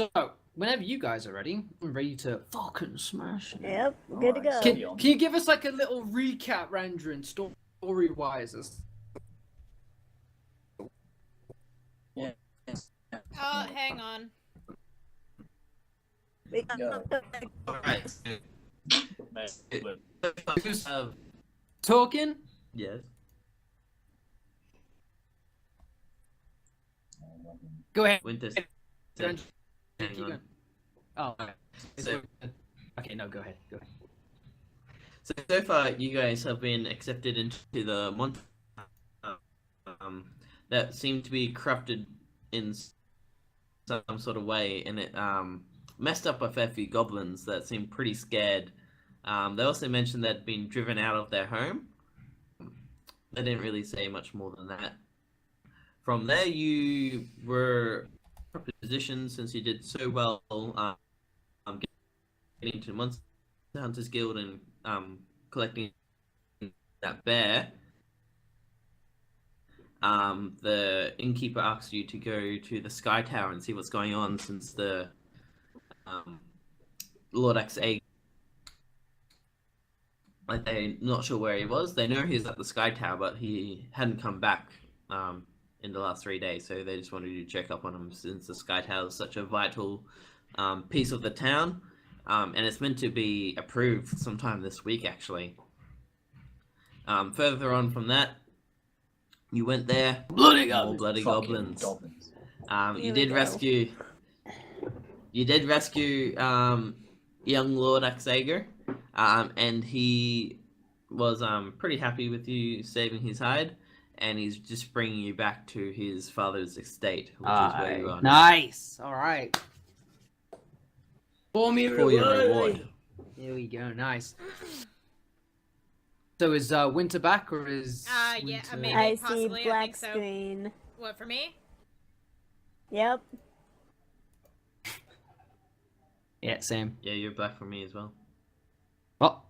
So, whenever you guys are ready, I'm ready to fucking smash it. Yep, good to go. Can you give us like a little recap, rendering, story-wise? Yeah. Hang on. Go. Alright. Who's talking? Yes. Go ahead. Winter. Keep Hang going. on. Oh, okay. So- Okay, no, go ahead. Go ahead. So far, you guys have been accepted into the that seemed to be corrupted in some sort of way, and it messed up a fair few goblins that seemed pretty scared. They also mentioned they'd been driven out of their home. They didn't really say much more than that. From there, you were in a position, since you did so well getting to Monster Hunters Guild and collecting that bear. The innkeeper asks you to go to the Sky Tower and see what's going on, since the Lord X8, like, they're not sure where he was. They know he's at the Sky Tower, but he hadn't come back in the last 3 days, so they just wanted to check up on him, since the Sky Tower is such a vital piece of the town, and it's meant to be approved sometime this week, actually. Further on from that, you went there. Bloody More bloody goblins. Here You we did go. rescue. You did rescue young Lord Axager, and he was pretty happy with you saving his hide, and he's just bringing you back to his father's estate, which is where you are now. Nice. All right. For me, For your reward. Here we go. Nice. So is Winter back, or is Yeah, Winter... maybe. I see Possibly, I black think so. screen. What, for me? Yep. Yeah, same. Yeah, you're back for me as well. Well,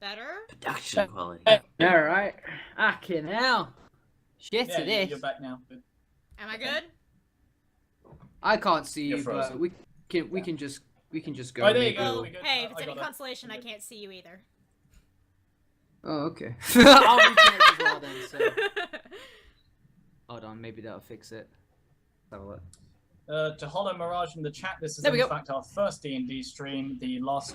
Better? Production quality. all right. Fucking hell. Shit Yeah, it is. you're back now. Am I good? I can't see You're you, but frozen. we can just go. Oh, there you maybe go. we'll- Well, we good. hey, if I it's any got it. consolation, I can't see you either. Oh, okay. I'll reconnect as well then. So hold on, maybe that'll fix it. Have a look. To Hollow Mirage in the chat, this is There we in go. fact our first D&D stream. The last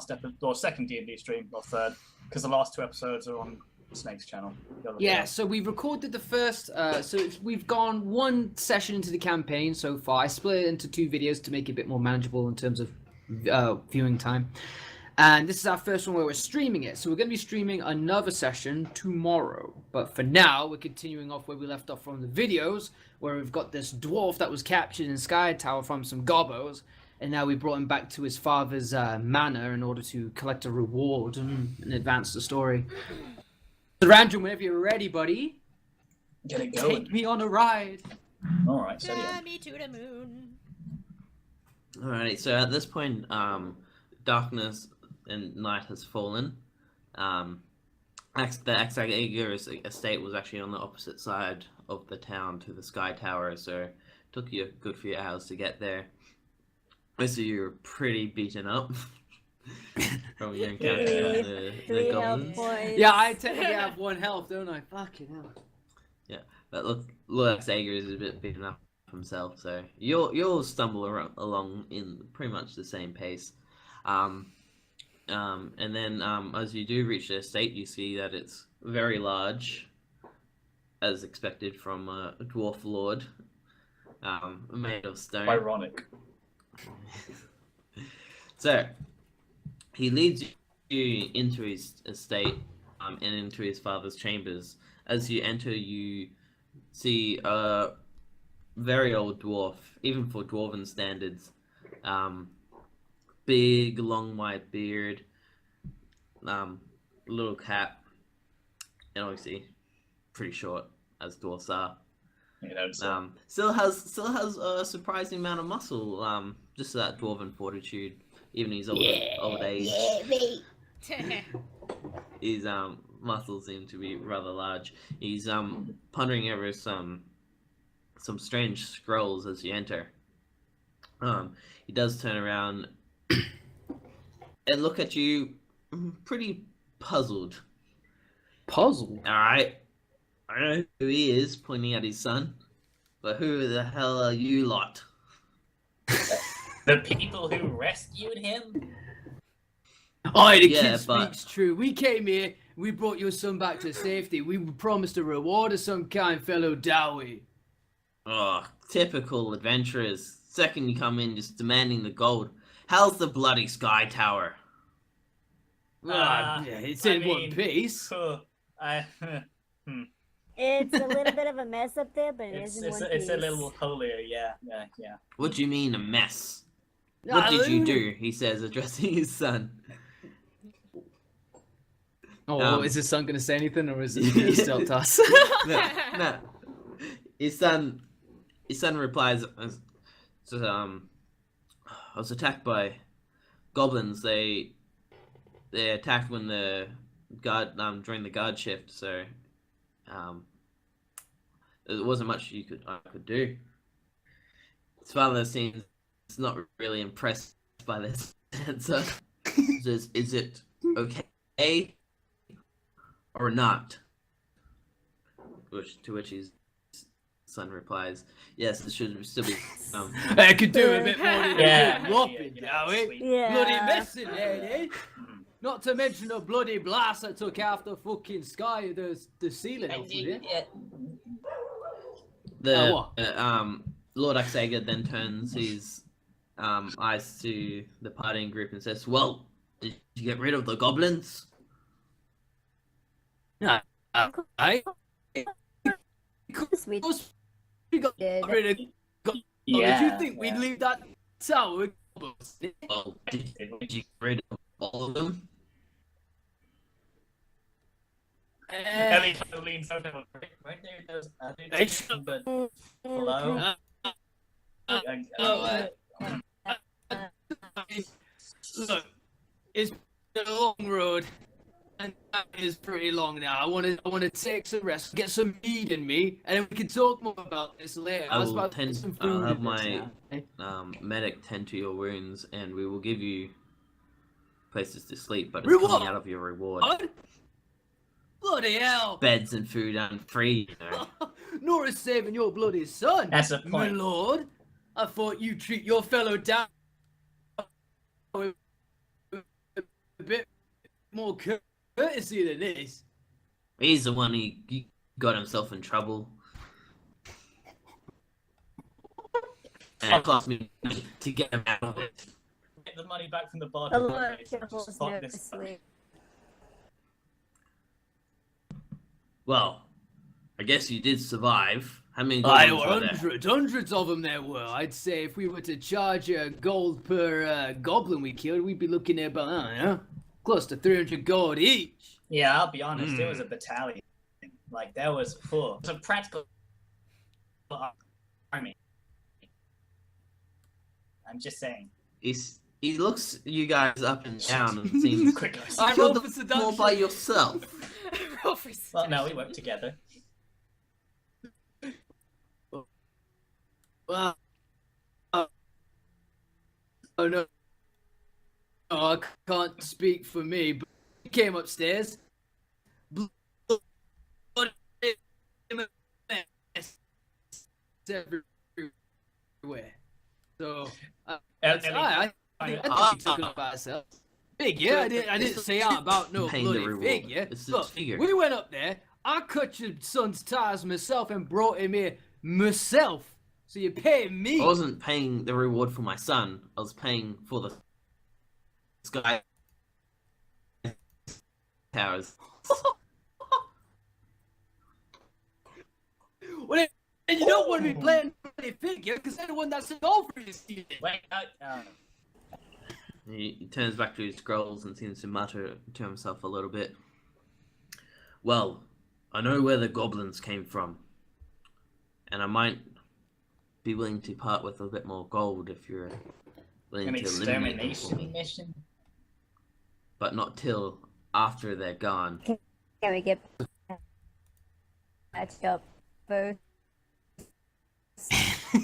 episode, or second D&D stream, or third, because the last 2 episodes are on Snake's channel. The other Yeah, two. so we recorded the first. We've gone one session into the campaign so far. I split it into 2 videos to make it a bit more manageable in terms of viewing time. And this is our first one where we're streaming it. So we're going to be streaming another session tomorrow. But for now, we're continuing off where we left off from the videos, where we've got this dwarf that was captured in Sky Tower from some gobbos. And now we brought him back to his father's manor in order to collect a reward and advance the story. So Random, whenever you're ready, buddy, Get it going. take me on a ride. All right, so Fly me to the moon. Alright, so at this point, darkness and night has fallen. The Axager estate was actually on the opposite side of the town to the Sky Tower, so it took you a good few hours to get there. Most of you were pretty beaten up from your encounter with the 3 health goblins. points. Yeah, I technically have 1 health, don't I? Fucking hell. But look, Lord Axager is a bit beaten up himself, so you'll stumble along in pretty much the same pace. And then as you do reach the estate, you see that it's very large, as expected from a dwarf lord, made of stone. ironic. So he leads you into his estate and into his father's chambers. As you enter, you see a very old dwarf, even for dwarven standards. Big, long, white beard, little cap, and obviously pretty short, as dwarfs are. You know, so Still has a surprising amount of muscle, just that dwarven fortitude, even his old age. His muscles seem to be rather large. He's pondering over some strange scrolls as you enter. He does turn around and look at you, pretty puzzled. Puzzled. All right, I know who he is, pointing at his son, but who the hell are you lot? The people who rescued him? Aye, the Yeah, kid but- speaks true. We came here, we brought your son back to safety. We were promised a reward of some kind, fellow Dowie. Oh, typical adventurers. Second you come in, just demanding the gold. How's the bloody sky tower? Yeah, it's in one mean, piece. Huh, It's a little bit of a mess up there, but it's in one it's a piece. little holier, yeah. What do you mean a mess? What did you do? He says, addressing his son. Oh, is his son going to say anything, or is it still toss? No. His son replies, I was attacked by goblins. They attacked when the guard during the guard shift, so there wasn't much I could do. His father seems not really impressed by this answer. He says, "Is it okay or not?" To which his son replies, "Yes, it should still be." I could do a bit more than Yeah, a whopping, yeah, Dowie. sweet. Yeah. Bloody messing, lady. Mhm. Not to mention the bloody blast that took half the fucking sky, the ceiling off of it. Lord Axaga then turns his eyes to the partying group and says, "Well, did you get rid of the goblins?" I We we got did. rid of goblins. Yeah. Did you think we'd leave that tower with goblins? Well, did you get rid of all of them? Ellie leans over. Right there, those Hey, but hello. Look, it's been a long road, and that is pretty long now. I want to take some rest, get some meat in me, and then we can talk more about this later. I was will about to get some I'll food have in my this now. medic tend to your wounds, and we will give you places to sleep, but it's coming Reward? out of your reward. What? Bloody hell! Beds and food and free, you know. Nor is saving your bloody son. That's the My point. lord, I thought you treat your fellow down with a bit more courtesy than this. He's the one who got himself in trouble. And it cost me to get him out of it. Get the money back from the bar. A lot of people Fuck this. nervously. Well, I guess you did survive. How many I goblins were there? hundreds of them there were. I'd say if we were to charge gold per goblin we killed, we'd be looking at about, I don't know, close to 300 gold each. Yeah, I'll be honest. There was a battalion. Like there was full. It was a practical army. I'm just saying. He looks you guys up and down and seems Quick, guys. I killed rolled for them more seduction. by yourself. Roll for Well, no, we seduction. work together. Well, oh no, I can't speak for me, but he came upstairs. Blood everywhere. So, Ellie, I think she took it up by herself. Big, yeah, I didn't say out about no Paying the bloody reward. fig, yeah. It's a Look, figure. we went up there, I cut your son's ties myself and brought him here myself. So you're paying me. I wasn't paying the reward for my son. I was paying for the sky towers. Well, and you don't want to be playing bloody figure because they're the one that's over you. wait, He turns back to his scrolls and seems to mutter to himself a little bit. Well, I know where the goblins came from, and I might be willing to part with a bit more gold if you're willing an to eliminate them for extermination me, mission. but not till after they're gone. Can we get patched up first?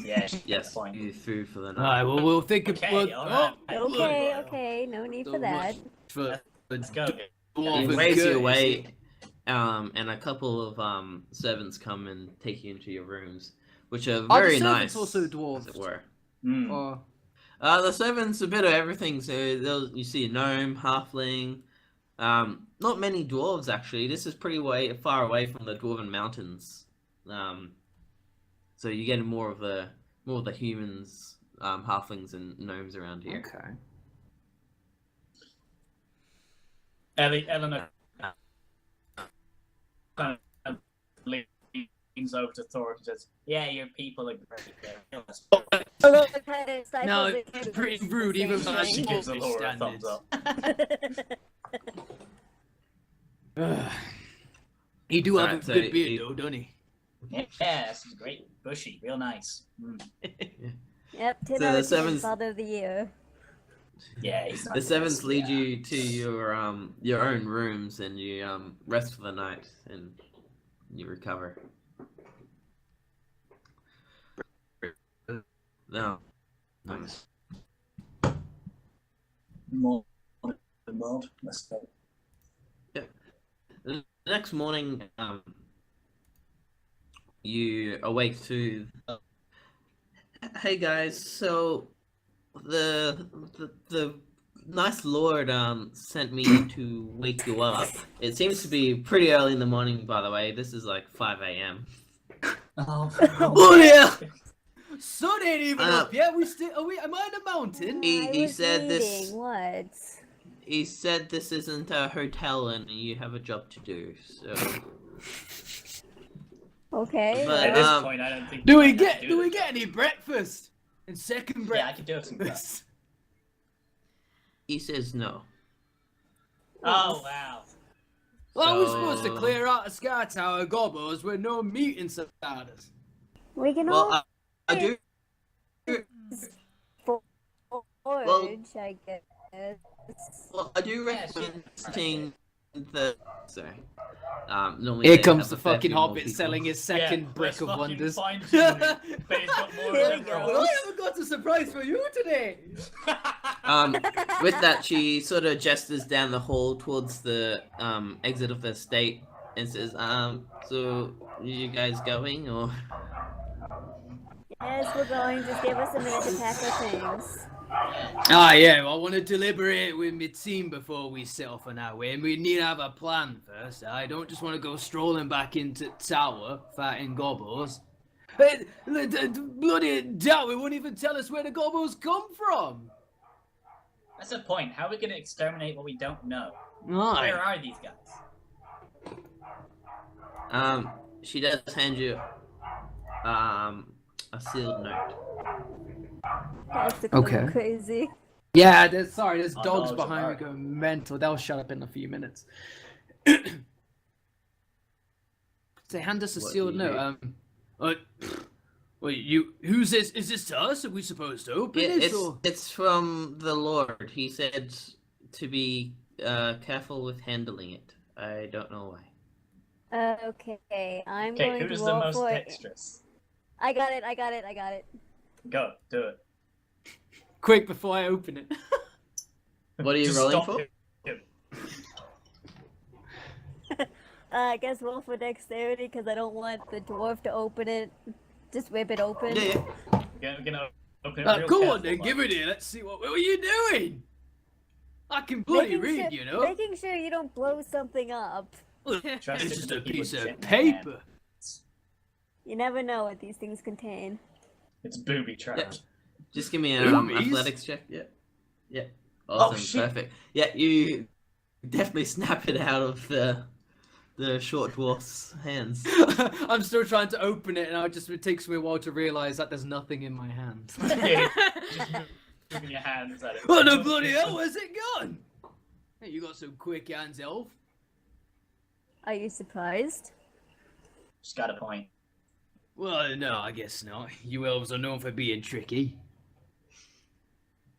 Yeah, Yes, point. you through for the night. Alright, well, we'll think of. Okay, alright. Okay, no need for that. Let's go. He Dwarven waves you courtesy. away, and a couple of servants come and take you into your rooms, which are Are the very servants nice. also as it dwarves? were. Mm. Or The servants a bit of everything. So you see a gnome, halfling. Not many dwarves actually. This is pretty far away from the dwarven mountains. So you get more of the humans, halflings, and gnomes around here. okay. Eleanor kind of leans over to Thor and says, "Yeah, your people are great." Although it kind of stifles No, it it's too, pretty it's the rude, even same by She thing. gives Allura a thumbs up. He do have Alright, a so good beard, he- though, don't he? Yeah, this is great, bushy, real nice. Mm. Yep, 10 So out the of 10 sevens- Father of the Year. Yeah, he's The nice. servants lead Yeah. you to your own rooms, and you rest for the night, and you recover. No. Nice. More involved. Let's go. The next morning, you awake to. Hey guys, so the nice lord sent me to wake you up. It seems to be pretty early in the morning, by the way. This is like 5 a.m. Oh, Bloody hell! Sun ain't even Uh, up yet. We still. Am I in a mountain? He I was said this- reading, What? He said this isn't a hotel and you have a job to do. So Okay. But, At this um, point, I don't think. Do we might have get? to Do we the get job. any breakfast? And second Yeah, I could do some breakfast. he says no. Oh wow. Well, we're supposed to So- clear out a Sky Tower gobos with no meat inside us. We can Well, all I do. forage, I guess. Well, I do Yeah, sure. recommend visiting the. Sorry. Normally Here they comes have the a fair fucking few more Hobbit people. selling his second Yeah, brick let's of fucking wonders. find Jimmy, but he's got more Here of we the go. Well, I haven't got a surprise for you today. With that, she sort of gestures down the hall towards the exit of the estate and says, so you guys going or? Yes, we're going. Just give us a minute to pack our things. Ah, yeah, well, I want to deliberate with my team before we set off on our way, and we need to have a plan first. I don't just want to go strolling back into tower fighting gobos. Bloody doubt we won't even tell us where the gobos come from. That's the point. How are we going to exterminate what we don't know? Aye. Where are these guys? She does hand you a sealed note. That's the Okay. crazy. Yeah, there's Our dogs dogs are behind me barking. going mental. They'll shut up in a few minutes. Say, hand us a What sealed do you note. Who's this? Is this to us? Are we supposed to open Yeah, this? Or? it's from the Lord. He said to be careful with handling it. I don't know why. Okay, I'm Okay, going who's to the roll most for dexterous? I got it. Go, do it. Quick before I open it. What are you Just rolling stop for? him. I guess roll for dexterity because I don't want the dwarf to open it. Just whip it open. Yeah. We're gonna open it real Go on careful, then, like. give it here. Let's see what were you doing? I can bloody read, you know. Making sure you don't blow something up. Trust It's it just to a keep piece it of in hand. paper. You never know what these things contain. It's booby trapped. Just give me an Boobies? athletics check. Yeah. Yeah. Awesome. shit. Perfect. Yeah, you definitely snap it out of the short dwarf's hands. I'm still trying to open it, and it takes me a while to realize that there's nothing in my hand. Yeah, just moving your hands at it. Oh no, bloody hell! Where's it gone? Hey, you got some quick hands, elf. Are you surprised? Just got a point. Well, no, I guess not. You elves are known for being tricky.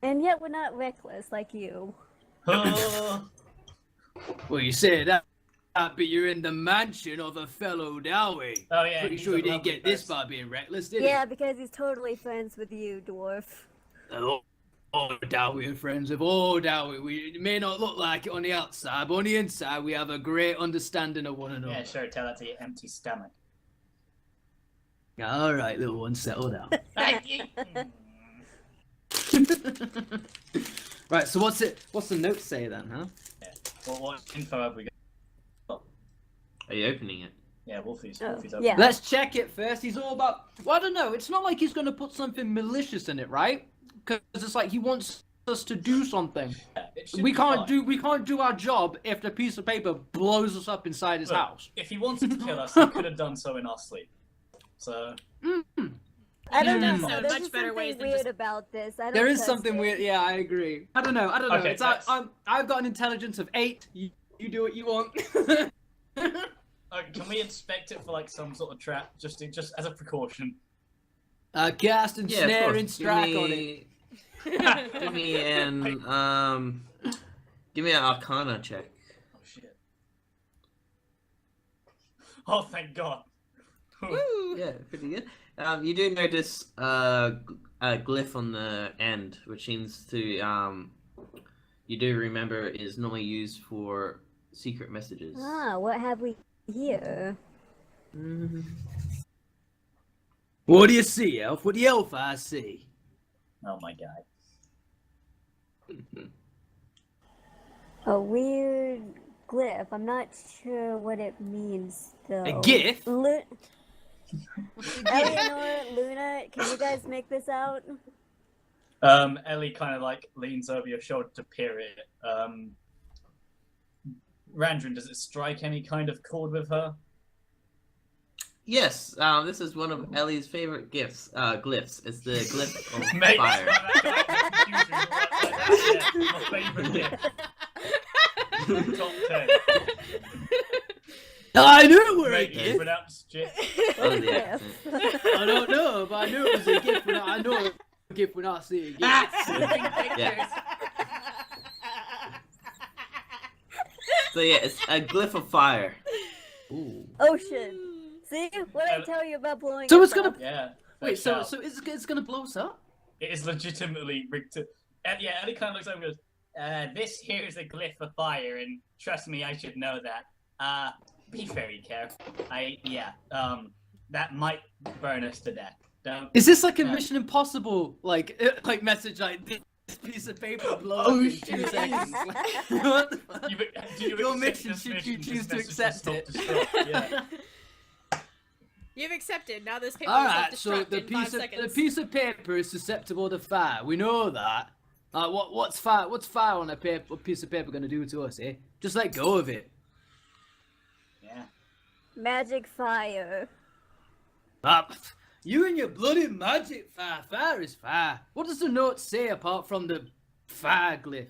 And yet we're not reckless like you. Oh, Well, you say that, but you're in the mansion of a fellow Dowie. Oh yeah. Pretty he's sure a you didn't lovely get this person. by being reckless, did Yeah, because he's totally friends with you, dwarf. you? Oh, Dowie and friends of all Dowie. We may not look like it on the outside, but on the inside we have a great understanding of one another. Yeah, sure. Tell that to your empty stomach. All right, little one, settle down. Right, so what's the note say then, huh? Yeah. Well, what info have we got? Are you opening it? Yeah, Wolfie's. Oh, Wolfie's open. yeah. Let's check it first. He's all about. Well, I don't know. It's not like he's going to put something malicious in it, right? Because it's like he wants us to do something. Yeah, it should We be can't fine. do our job if the piece of paper blows us up inside his Look, house. If he wanted to kill us, he could have done so in our sleep. So I don't Yeah, know. so There's much just better something ways than weird just- about this. I don't There is trust something it. weird. Yeah, I agree. I don't know. Okay, It's that's- I've got an intelligence of 8. You do what you want. can we inspect it for like some sort of trap, just as a precaution? Cast and Yeah, of snare course. and strike on it. Give me an Arcana check. Oh shit! Oh, thank God. Yeah, pretty good. You do notice a glyph on the end, which seems to you do remember is normally used for secret messages. Ah, what have we here? What do you see, Elf? What do the elf I see? Oh my God. A weird glyph. I'm not sure what it means though. A gif? Eleanor, Luna, can you guys make this out? Ellie kind of like leans over your shoulder to peer it. Randrin, does it strike any kind of chord with her? Yes, this is one of Ellie's favorite glyphs. It's the glyph of Mate, fire. yeah, my favorite gift. Top 10. I knew it were a Mate, you gift. pronounced Jif. Oh, the Yeah. accent. I don't know, but I knew it was a gift. I know it's a gift when I see a gift. Yeah. So yeah, it's a glyph of fire. Ooh. Ocean. See? What I tell you about blowing So us it's gonna- up? Yeah. Wait, fake so out. it's gonna blow us up? It is legitimately rigged to. And yeah, Ellie kind of looks over and goes, this here is a glyph of fire, and trust me, I should know that. Be very careful. That might burn us to death. Don't. Is this like a Yeah. Mission Impossible like message like this piece of paper blow up Oh, in shit. 2 seconds? What the fuck? You, do you Your accept mission this should mission? you choose This to message accept will it? stop-destruct, Yeah. You've accepted. Now this paper All is right, so self-destruct the in 5 piece of seconds. paper is susceptible to fire. We know that. What's fire on a piece of paper gonna do to us, eh? Just let go of it. Yeah. Magic fire. You and your bloody magic fire. Fire is fire. What does the note say apart from the fire glyph?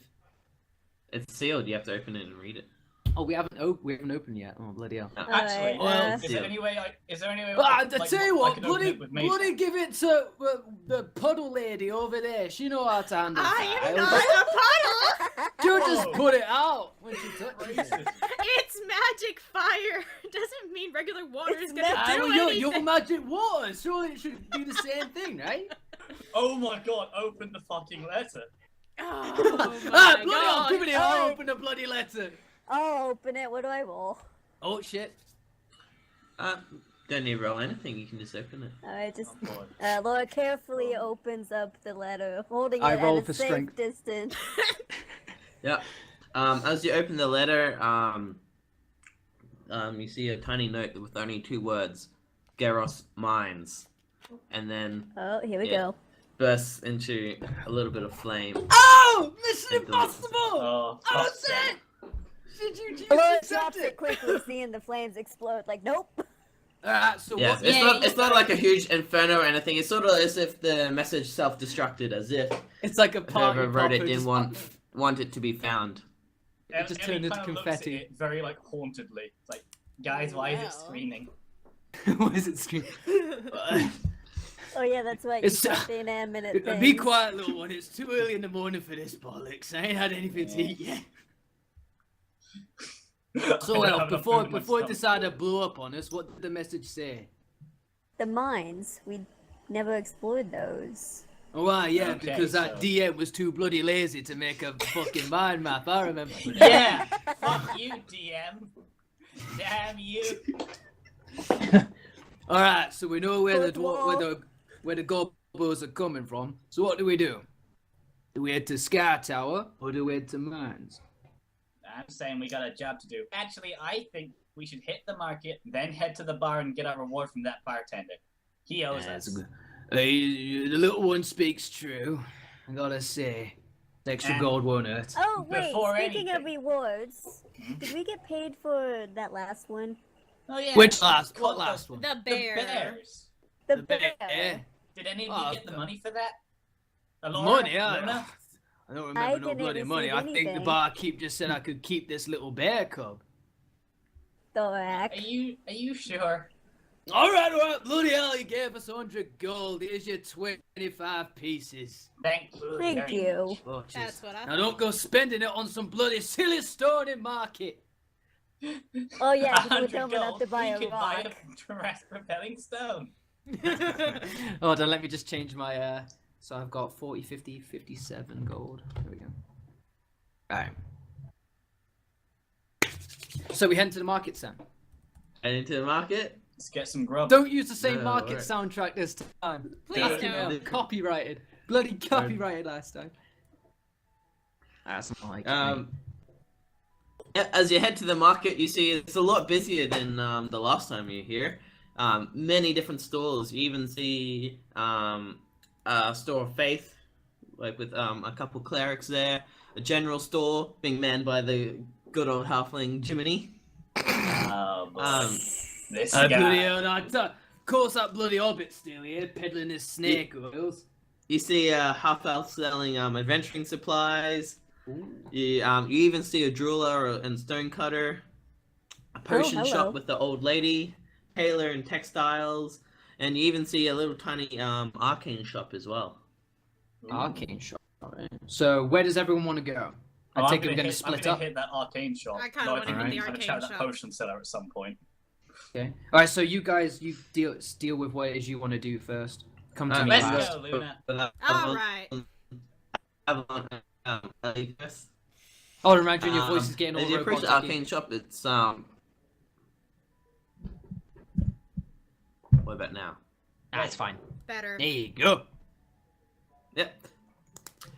It's sealed. You have to open it and read it. Oh, we haven't opened yet. Oh, bloody hell. Actually, Alright, is there any way? Is there any way? I could, tell you I what, could open bloody, it with Mason? bloody give it to the puddle lady over there. She know how to handle I fire. am not a puddle! You just Whoa. put it out when she touches it. Racist. It's magic fire! Doesn't mean regular water It's is gonna magic- do Well, anything! your magic water. Surely it should do the same thing, right? Oh my God! Open the fucking letter. Oh my Bloody hell, god! give me the Alright. open the bloody letter. I'll open it. What do I roll? Oh shit. Don't need to roll anything. You can just open it. Alright, just Oh, God. Laura carefully opens up the letter, holding I it roll at a for safe strength. distance. Yeah. As you open the letter, you see a tiny note with only 2 words: Geros Mines, and then Oh, here we Yeah. go. bursts into a little bit of flame. Oh, Mission It does. Impossible! Oh, Oh fuck's sake. shit! Did you choose Laura to accept drops it quickly, seeing the flames explode. Like, nope. Alright, so Yeah, what? it's not like a huge inferno or anything. It's sort of as if the message self-destructed, as if It's like a party whoever wrote it popper didn't just- want it to be found. It just Ellie turned into kinda looks at confetti. it very like hauntedly. It's like, guys, why is it Wow. screaming? What is it screaming? Oh yeah, that's right. You It's, touched the inanimate things. Be quiet, little one. It's too early in the morning for this bollocks. I ain't had anything to eat yet. So I don't have enough before food in my before it stomach. decided to blow up on us, what did the message say? The mines, we never explored those. Oh, wow, yeah, Okay, because that so- DM was too bloody lazy to make a fucking mind map. I remember. Yeah, fuck you, DM. Damn you. All right, so we know where the Fourth wall. where the gobos are coming from. So what do we do? Do we head to Sky Tower or do we head to mines? I'm saying we got a job to do. Actually, I think we should hit the market, then head to the bar and get our reward from that bartender. He owes That's us. a good. The little one speaks true. I gotta say, the extra And- gold won't hurt. Oh wait, Before speaking of anything. rewards, did we get paid for that last one? Oh yeah. Which last? What What last one? The The bear. bears. The, The bear. bear. Did any of Oh, you get the the- money for that? Alora, Money? Luna? I don't I remember no didn't bloody receive money. I think the anything. barkeep just said I could keep this little bear cub. Thorac. Are you sure? All right, bloody hell, you gave us 100 gold. Here's your 25 pieces. Thank you. Thank very you. much. Oh, jeez. That's what I Now don't go spending it on some bloody silly stone in market. Oh yeah, because we're 100 telling me not gold, to buy we a could rock. buy a repelling stone. Hold on, let me just change my, so I've got 40, 50, 57 gold. There we go. Alright. So we head to the market, Sam. Heading to the market. Let's get some grub. Don't use the same No, market alright. soundtrack this time. Please Fucking don't. hell, copyrighted. Bloody copyrighted last time. That's not like Yeah, as you head to the market, you see it's a lot busier than the last time you were here. Many different stores. You even see a store of faith, like with a couple clerics there. A general store being manned by the good old halfling Jiminy. Oh, boy. This bloody guy. hell, of course that bloody hobbit still here, peddling his snake oils. You see a half elf selling adventuring supplies. You even see a jeweler and stonecutter, a potion hello. shop with the old lady, tailor and textiles, and you even see a little tiny arcane shop as well. Arcane shop. Right. So where does everyone want to go? I Oh, take it we're I'm going to hit, split I'm up. gonna hit that arcane shop. I kinda No, wanna think hit we the need to arcane chat that shop. potion seller at some point. Okay. All right. So you guys, you deal with what it is you want to do first. Come to me Let's last. go, Luna. All right. Ellie first. Oh, remind you, your voice is getting all As you approach the robotic. arcane shop, it's what about now? That's fine. Better. There you go. Yep.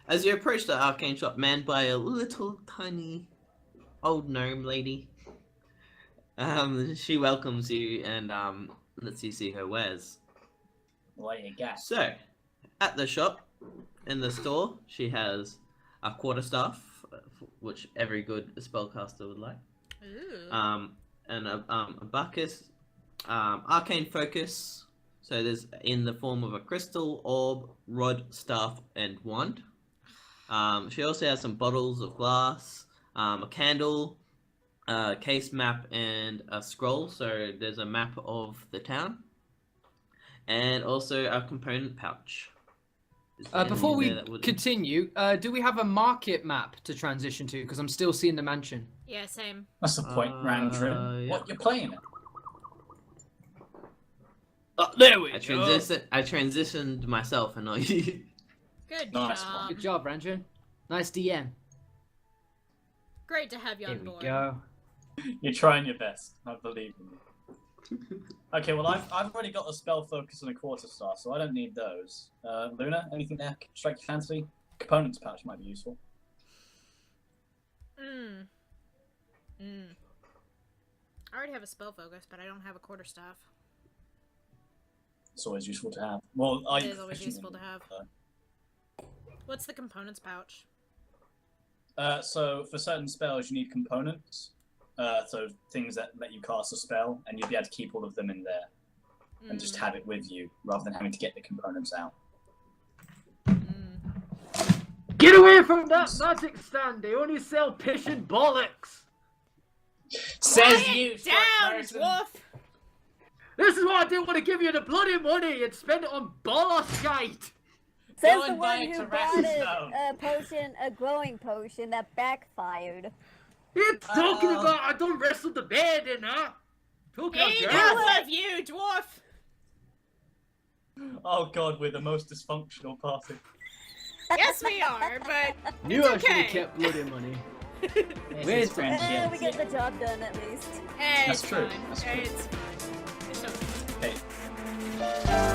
As you approach the arcane shop, manned by a little tiny old gnome lady, she welcomes you and lets you see her wares. What you got? So, at the shop, in the store, she has a quarterstaff, which every good spellcaster would like. Ooh. And a bucket, arcane focus. So there's in the form of a crystal, orb, rod, staff, and wand. She also has some bottles of glass, a candle, a case map, and a scroll. So there's a map of the town, and also a component pouch. Is there Before anything we there that would- continue, do we have a market map to transition to? Because I'm still seeing the mansion. Yeah, same. What's the point, Randrin? yeah. What you're playing it? Oh, there we I go. transitioned myself and not you. Good Nice job. one. Good job, Ranjan. Nice DM. Great to have you There on we board. go. You're trying your best. I believe in you. Okay, well I've already got a spell focus and a quarterstaff, so I don't need those. Luna, anything there strike your fancy? Components pouch might be useful. Mm. I already have a spell focus, but I don't have a quarterstaff. It's always useful to have. Well, It is always useful to have. What's the components pouch? So for certain spells, you need components. So things that let you cast a spell, and you'd be able to keep all of them in there and just have it with you, rather than having to get the components out. Get away from that magic stand. They only sell pish and bollocks. Says Quiet you, short down, person. dwarf! This is why I didn't want to give you the bloody money and spend it on bolloskite. Says Go the and buy one a who Terrace bought stone. a potion, a growing potion that backfired. You're talking about I don't wrestle the bear, then, huh? Talking about Enough of you, dwarf! Oh god, we're the most dysfunctional party. Yes, we are, but You it's actually okay. kept blood money. It's Wait, friends, yes, we get yeah. the job done at least. Hey, That's it's true, fine. that's true. It's okay. Okay.